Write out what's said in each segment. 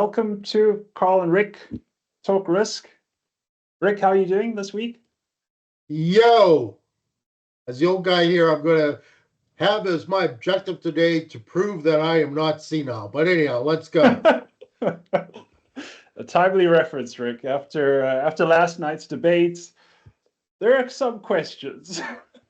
Welcome to Carl and Rick Talk Risk. Rick, how are you doing this week? Yo, as the old guy here, I'm going to have as my objective today to prove that I am not senile. But anyhow, let's go. A timely reference, Rick. After last night's debates, there are some questions.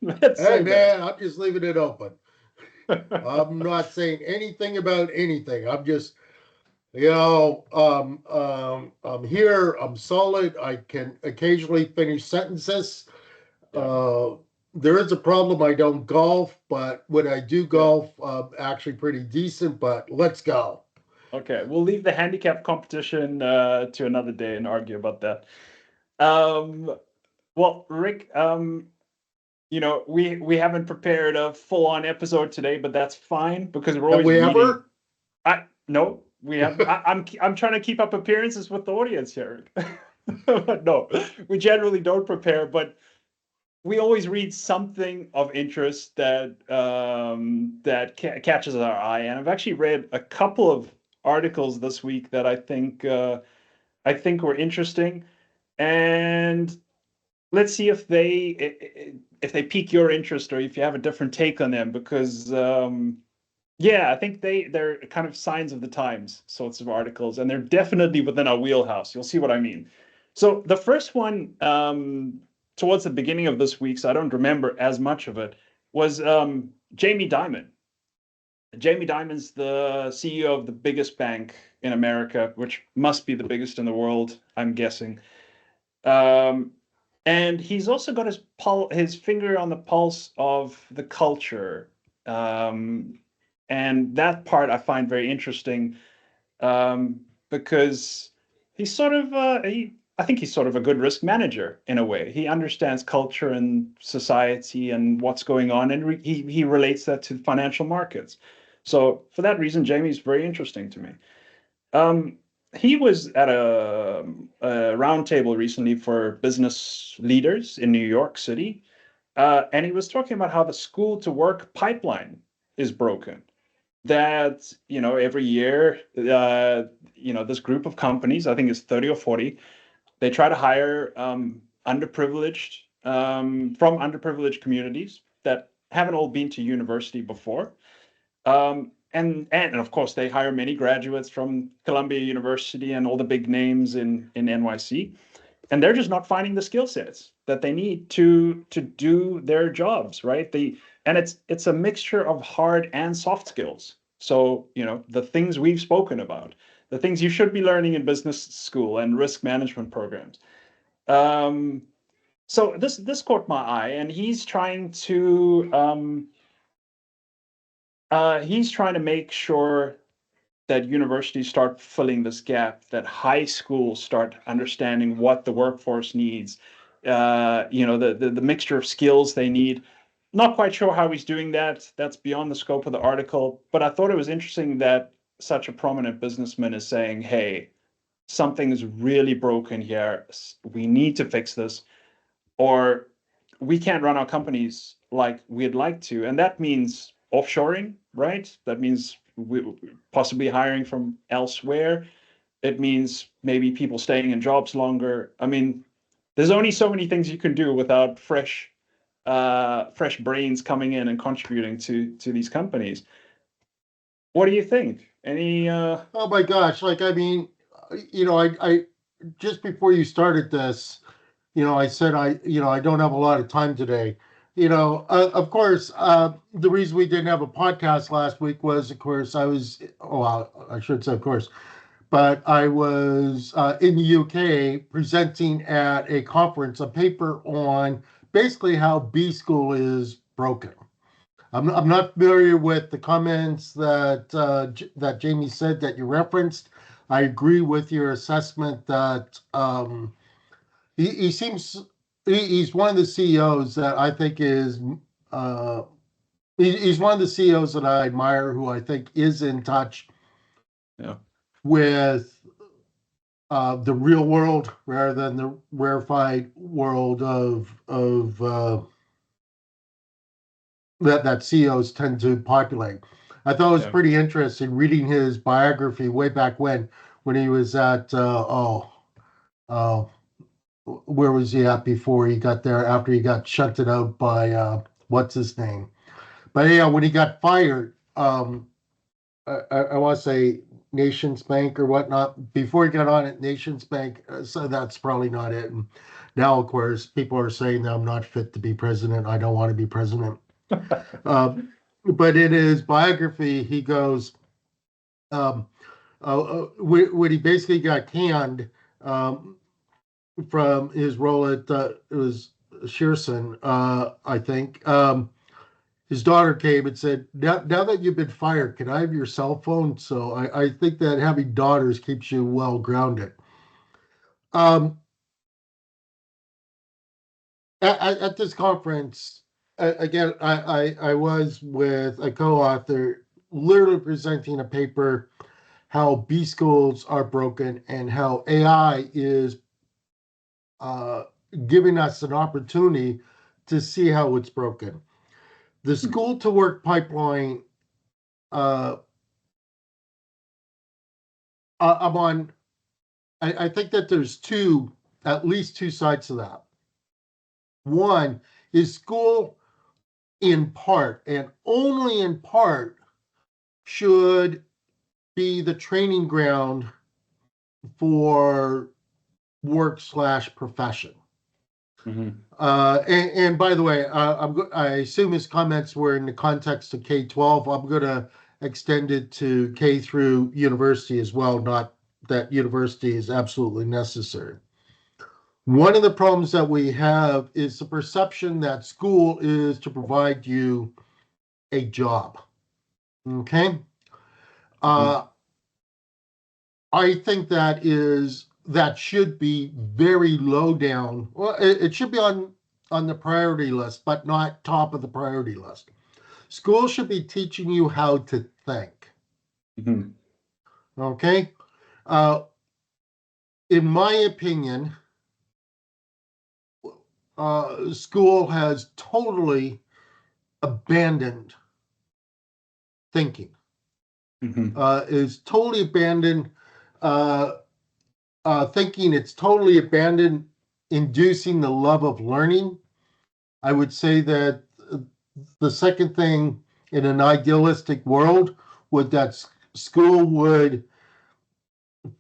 Let's Hey, say that. man, I'm just leaving it open. I'm not saying anything about anything. I'm just, I'm here. I'm solid. I can occasionally finish sentences. Yeah, Uh, there is a problem. I don't golf, but when I do yeah. golf, actually pretty decent. But let's go. Okay, we'll leave the handicap competition to another day and argue about that. Um, well, Rick, we haven't prepared a full-on episode today, but that's fine because we're Have always we reading. ever? I no, we have. I'm trying to keep up appearances with the audience here. But no, we generally don't prepare, but we always read something of interest that catches our eye. And I've actually read a couple of articles this week that I think were interesting. And let's see if they pique your interest or if you have a different take on them because yeah, I think they're kind of signs of the times sorts of articles, and they're definitely within our wheelhouse. You'll see what I mean. So the first one, towards the beginning of this week, so I don't remember as much of it, was Jamie Dimon. Jamie Dimon's the CEO of the biggest bank in America, which must be the biggest in the world, I'm guessing. Um, and he's also got his finger on the pulse of the culture. Um, and that part I find very interesting because he's sort of I think he's sort of a good risk manager in a way. He understands culture and society and what's going on, and he relates that to financial markets. So for that reason, Jamie's very interesting to me. Um, he was at a roundtable recently for business leaders in New York City, and he was talking about how the school to work pipeline is broken. That every year, this group of companies, I think it's 30 or 40, they try to hire underprivileged from underprivileged communities that haven't all been to university before. And of course, they hire many graduates from Columbia University and all the big names in NYC, and they're just not finding the skill sets that they need to do their jobs, right? And it's a mixture of hard and soft skills. So the things we've spoken about, the things you should be learning in business school and risk management programs. Um, so this caught my eye, and he's trying to make sure that universities start filling this gap, that high schools start understanding what the workforce needs, the mixture of skills they need. Not quite sure how he's doing that. That's beyond the scope of the article. But I thought it was interesting that such a prominent businessman is saying, hey, something is really broken here. We need to fix this, or we can't run our companies like we'd like to. And that means offshoring, right? That means possibly hiring from elsewhere. It means maybe people staying in jobs longer. I mean, there's only so many things you can do without fresh brains coming in and contributing to these companies. What do you think? Any Oh my gosh! Like I mean, I just before you started this, I said I don't have a lot of time today. Of course, the reason we didn't have a podcast last week was, of course, I should say, of course, but I was in the UK presenting at a conference a paper on basically how B school is broken. I'm not familiar with the comments that Jamie said that you referenced. I agree with your assessment that he seems he's one of the CEOs that I think is uh, he's one of the CEOs that I admire, who I think is in touch yeah. with the real world rather than the rarefied world of that CEOs tend to populate. I thought it was Yeah. pretty interesting reading his biography way back when he was at uh, where was he at before he got there? After he got shunted out by what's his name? But yeah, when he got fired, I want to say Nations Bank or whatnot. Before he got on at Nations Bank, so that's probably not it. And now, of course, people are saying that I'm not fit to be president. I don't want to be president. But in his biography, he goes, um, when he basically got canned from his role at it was Shearson, I think. His daughter came and said, now that you've been fired, can I have your cell phone? So I think that having daughters keeps you well grounded. Um, at this conference, again, I was with a co-author literally presenting a paper how B schools are broken and how AI is uh, giving us an opportunity to see how it's broken. The school to work pipeline, uh, I'm on, I think that there's at least two sides to that. One is school in part and only in part should be the training ground for work/profession. Mm-hmm. And by the way, I assume his comments were in the context of K-12. I'm going to extend it to K through university as well, not that university is absolutely necessary. One of the problems that we have is the perception that school is to provide you a job. Okay? Mm-hmm. I think that should be very low down. Well, it should be on the priority list, but not top of the priority list. School should be teaching you how to think. Mm-hmm. Okay? Uh, in my opinion, school has totally abandoned thinking. Mm-hmm. Is totally abandoned uh, thinking. It's totally abandoned inducing the love of learning. I would say that the second thing in an idealistic world would that school would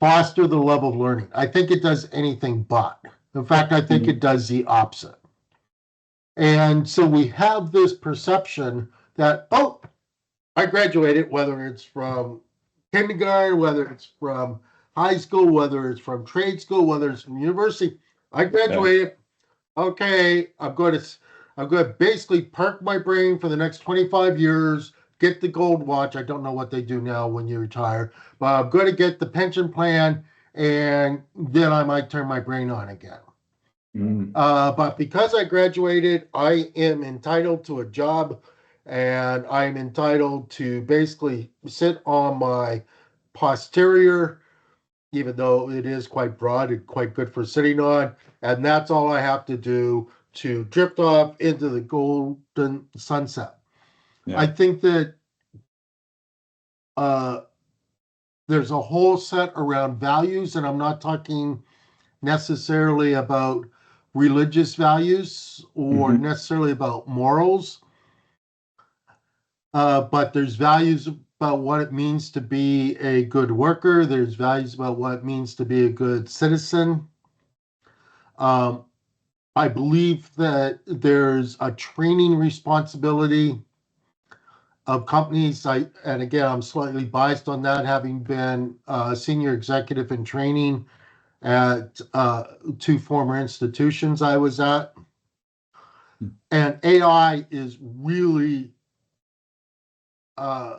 foster the love of learning. I think it does anything but. In fact, I think Mm-hmm. it does the opposite. And so we have this perception that, oh, I graduated, whether it's from kindergarten, whether it's from high school, whether it's from trade school, whether it's from university. I Yeah. graduated. Okay, I'm going to basically park my brain for the next 25 years, get the gold watch. I don't know what they do now when you retire, but I'm going to get the pension plan, and then I might turn my brain on again. Mm-hmm. But because I graduated, I am entitled to a job, and I'm entitled to basically sit on my posterior, even though it is quite broad and quite good for sitting on. And that's all I have to do to drift off into the golden sunset. I Yeah. think that uh, there's a whole set around values, and I'm not talking necessarily about religious values or Mm-hmm. necessarily about morals, but there's values about what it means to be a good worker. There's values about what it means to be a good citizen. Um, I believe that there's a training responsibility of companies. And again, I'm slightly biased on that, having been a senior executive in training at two former institutions I was at. And AI is really uh,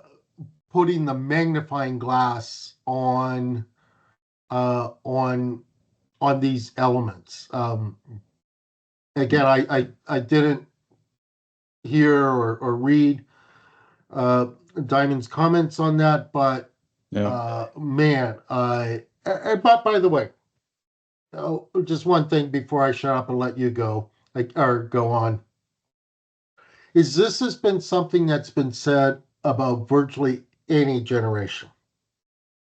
putting the magnifying glass uh, on on these elements. Again, I didn't hear or read Diamond's comments on that, but Yeah. man, but by the way, just one thing before I shut up and let you go, or go on, is this has been something that's been said about virtually any generation.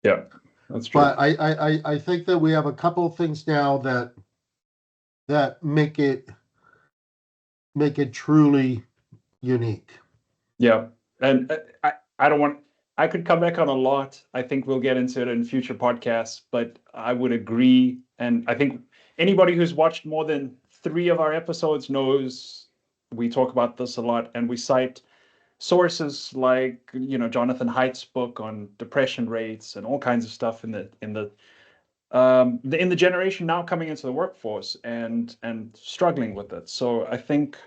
Yeah. That's true. But I think that we have a couple of things now that make it truly unique. Yeah. And I don't want, I could come back on a lot. I think we'll get into it in future podcasts, but I would agree. And I think anybody who's watched more than three of our episodes knows we talk about this a lot, and we cite sources like, Jonathan Haidt's book on depression rates and all kinds of stuff in the generation now coming into the workforce and struggling with it. So I think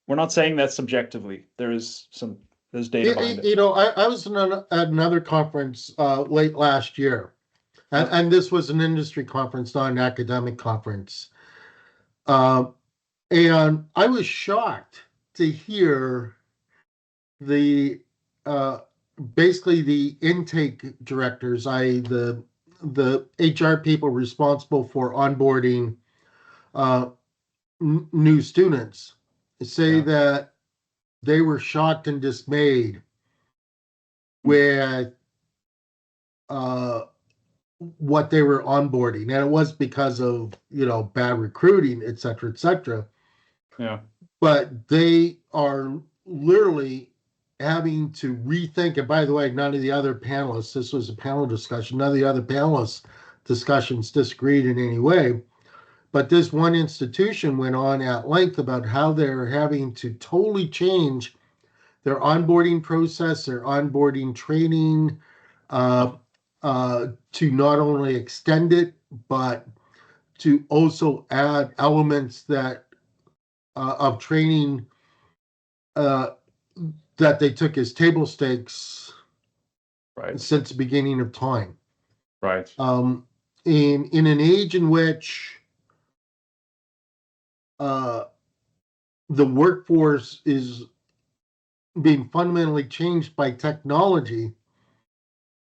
we're not saying that subjectively. There's data behind it. I was at another conference late last year, Yeah. and this was an industry conference, not an academic conference. Uh, and I was shocked to hear the uh, basically the intake directors, I the HR people responsible for onboarding uh, new students, say Yeah. that they were shocked and dismayed Mm. with uh, what they were onboarding, and it was because of bad recruiting, et cetera, et cetera. Yeah. But they are literally having to rethink. And by the way, none of the other panelists, this was a panel discussion, none of the other panelists discussions disagreed in any way. But this one institution went on at length about how they're having to totally change their onboarding process, their onboarding training, uh, Oh, to not only extend it, but to also add elements that of training uh, that they took as table stakes right. since the beginning of time. Right. Um, in an age in which uh, the workforce is being fundamentally changed by technology,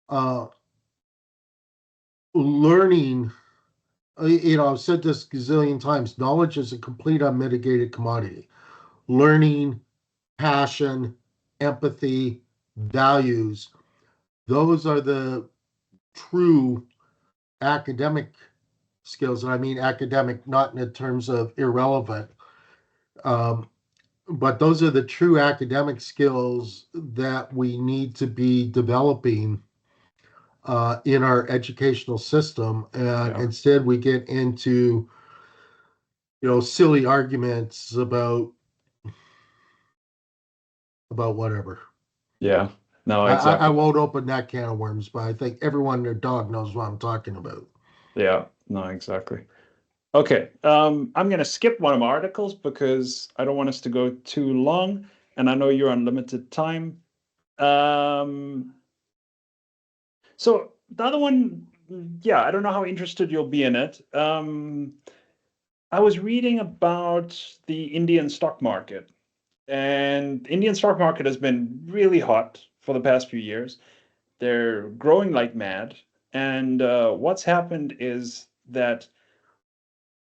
uh, learning, I've said this a gazillion times, knowledge is a complete unmitigated commodity. Learning, passion, empathy, values, those are the true academic skills. And I mean academic, not in terms of irrelevant, um, but those are the true academic skills that we need to be developing in our educational system. And Yeah. instead, we get into silly arguments about whatever. Yeah. No, I exactly. won't open that can of worms, but I think everyone and their dog knows what I'm talking about. Yeah. No, exactly. Okay. I'm going to skip one of my articles because I don't want us to go too long, and I know you're on limited time. Um, so the other one, yeah, I don't know how interested you'll be in it. I was reading about the Indian stock market, and the Indian stock market has been really hot for the past few years. They're growing like mad, and what's happened is that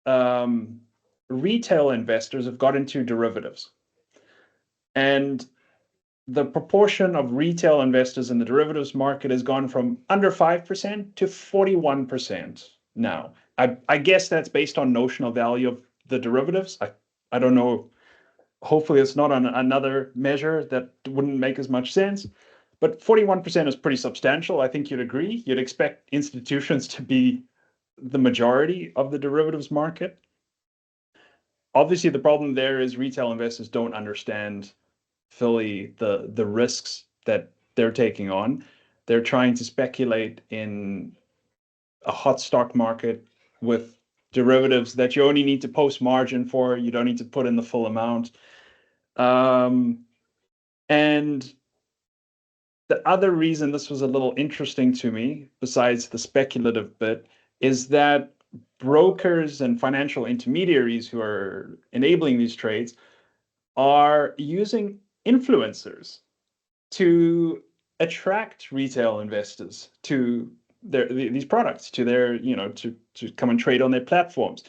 um, retail investors have got into derivatives, and the proportion of retail investors in the derivatives market has gone from under 5% to 41% now. I guess that's based on notional value of the derivatives. I don't know. Hopefully, it's not on another measure that wouldn't make as much sense. But 41% is pretty substantial. I think you'd agree. You'd expect institutions to be the majority of the derivatives market. Obviously, the problem there is retail investors don't understand fully the risks that they're taking on. They're trying to speculate in a hot stock market with derivatives that you only need to post margin for. You don't need to put in the full amount. Um, and the other reason this was a little interesting to me, besides the speculative bit, is that brokers and financial intermediaries who are enabling these trades are using influencers to attract retail investors to these products, to their, to come and trade on their platforms.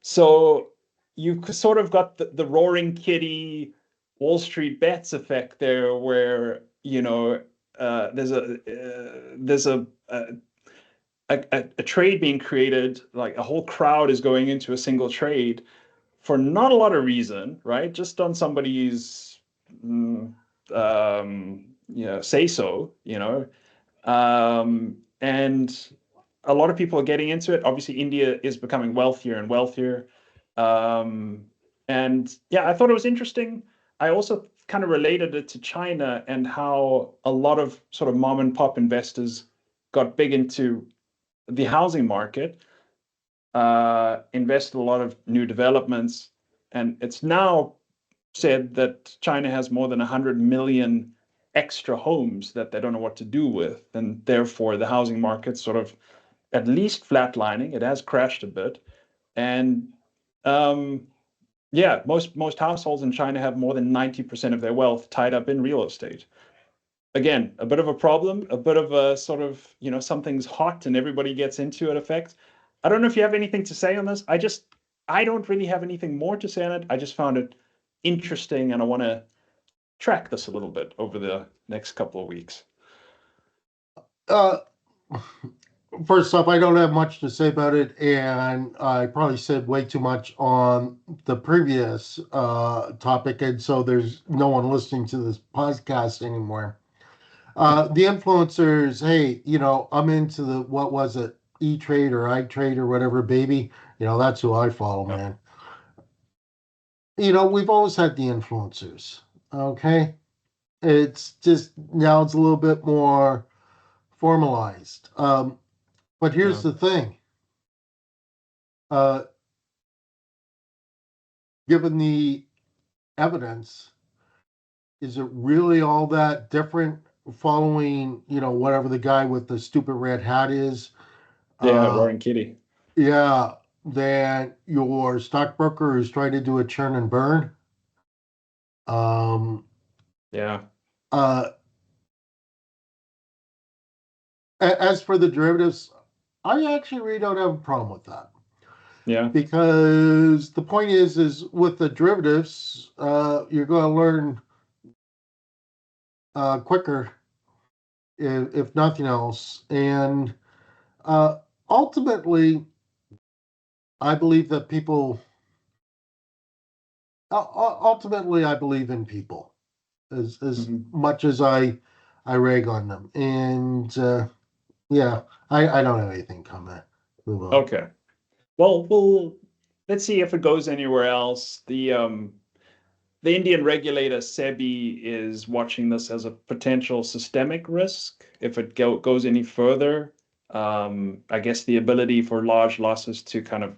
So you've sort of got the roaring kitty Wall Street bets effect there, where there's a a trade being created, like a whole crowd is going into a single trade for not a lot of reason, right? Just on somebody's mm, say so, and a lot of people are getting into it. Obviously, India is becoming wealthier and wealthier. Um, and yeah, I thought it was interesting. I also kind of related it to China and how a lot of sort of mom and pop investors got big into the housing market, invested a lot of new developments. And it's now said that China has more than 100 million extra homes that they don't know what to do with. And therefore, the housing market's sort of at least flatlining. It has crashed a bit. And um, yeah, most households in China have more than 90% of their wealth tied up in real estate. Again, a bit of a problem, a bit of a sort of, something's hot and everybody gets into it effect. I don't know if you have anything to say on this. I don't really have anything more to say on it. I just found it interesting and I want to track this a little bit over the next couple of weeks. Uh, First off, I don't have much to say about it, and I probably said way too much on the previous topic, and so there's no one listening to this podcast anymore. The influencers, hey, I'm into the what was it, E Trade or I Trade or whatever, baby. That's who I follow, Yeah. man. We've always had the influencers. Okay, it's just now it's a little bit more formalized. But here's Yeah. the thing. Uh, Given the evidence, is it really all that different following, whatever the guy with the stupid red hat is? Yeah, Uh, Roaring Kitty. yeah, than your stockbroker who's trying to do a churn and burn. Um, Yeah. uh, as for the derivatives, I actually really don't have a problem with that Yeah. because the point is with the derivatives, you're going to learn quicker if nothing else, and uh, ultimately, I believe that people. Ultimately, I believe in people as Mhm. much as I rag on them, and yeah, I don't have anything coming. Move on. Okay. Well, let's see if it goes anywhere else. The Indian regulator SEBI is watching this as a potential systemic risk. If it goes any further, I guess the ability for large losses to kind of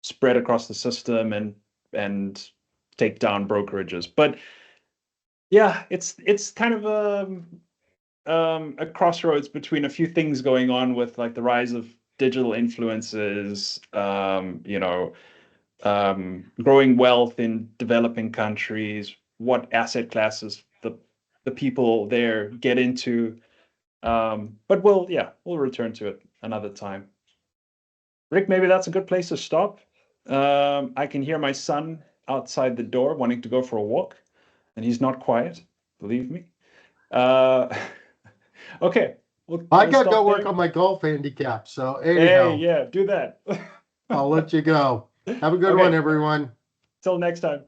spread across the system and take down brokerages. But yeah, it's kind of a crossroads between a few things going on with like the rise of digital influences, growing wealth in developing countries, what asset classes the people there get into. But we'll return to it another time. Rick, maybe that's a good place to stop. I can hear my son outside the door wanting to go for a walk, and he's not quiet, believe me. Uh, okay, I we'll gotta go stop work there. on my golf handicap. So Hey, anyhow, yeah, do that. I'll let you go. Have a good one, Okay, everyone. till next time.